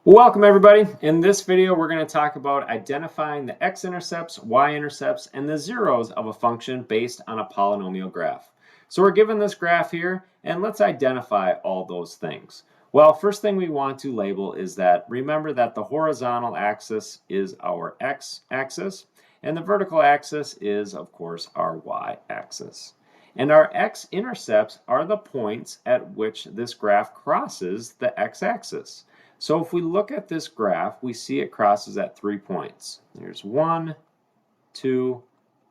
Welcome everybody. In this video we're going to talk about identifying the x-intercepts, y-intercepts, and the zeros of a function based on a polynomial graph. So we're given this graph here and let's identify all those things. Well, first thing we want to label is that remember that the horizontal axis is our x-axis and the vertical axis is of course our y-axis. And our x-intercepts are the points at which this graph crosses the x-axis. So if we look at this graph, we see it crosses at 3 points. There's 1, 2,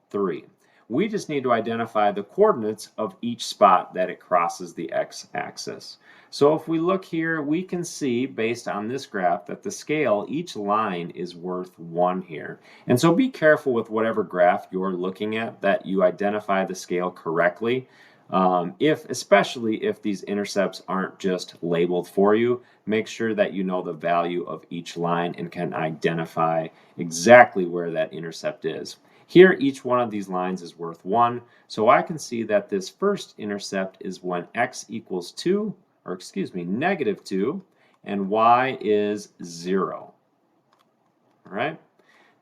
3. We just need to identify the coordinates of each spot that it crosses the x-axis. So if we look here, we can see based on this graph that the scale, each line is worth 1 here. And so be careful with whatever graph you're looking at that you identify the scale correctly. Especially if these intercepts aren't just labeled for you, make sure that you know the value of each line and can identify exactly where that intercept is. Here, each one of these lines is worth 1, so I can see that this first intercept is when x equals 2, or excuse me, negative 2, and y is 0. All right?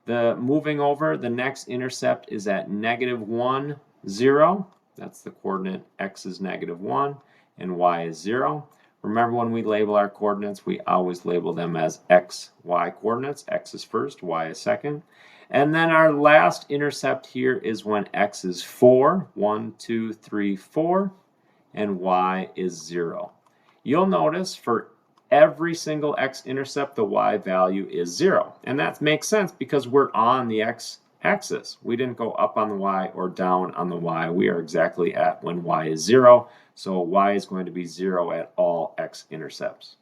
Moving over, the next intercept is at negative 1, 0. That's the coordinate x is negative 1 and y is 0. Remember when we label our coordinates, we always label them as x, y coordinates. X is first, y is second. And then our last intercept here is when x is 4, 1, 2, 3, 4, and y is 0. You'll notice for every single x-intercept, the y value is 0. And that makes sense because we're on the x-axis. We didn't go up on the y or down on the y. We are exactly at when y is 0. So y is going to be 0 at all x-intercepts.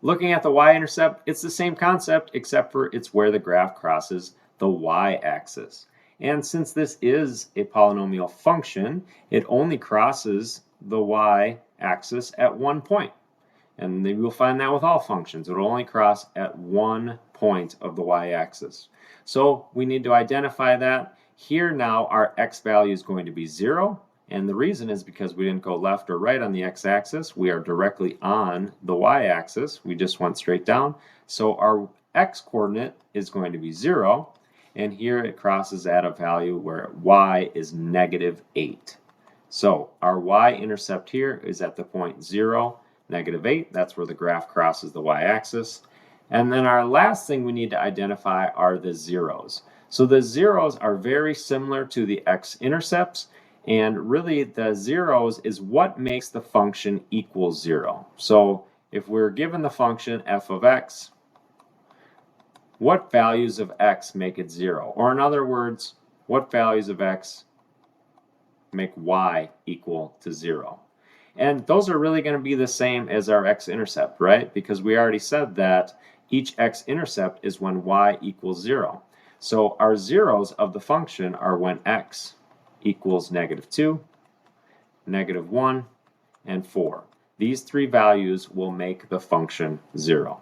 Looking at the y-intercept, it's the same concept except for it's where the graph crosses the y-axis. And since this is a polynomial function, it only crosses the y-axis at 1 point. And you'll find that with all functions. It will only cross at 1 point of the y-axis. So we need to identify that. Here now our x value is going to be 0. And the reason is because we didn't go left or right on the x-axis. We are directly on the y-axis. We just went straight down. So our x-coordinate is going to be 0. And here it crosses at a value where y is negative 8. So our y-intercept here is at the point 0. Negative 8, that's where the graph crosses the y-axis. And then our last thing we need to identify are the zeros. So the zeros are very similar to the x-intercepts, and really the zeros is what makes the function equal 0. So if we're given the function f of x, what values of x make it 0? Or in other words, what values of x make y equal to 0? And those are really going to be the same as our x-intercept, right? Because we already said that each x-intercept is when y equals 0. So our zeros of the function are when x equals negative 2, negative 1, and 4. These three values will make the function 0.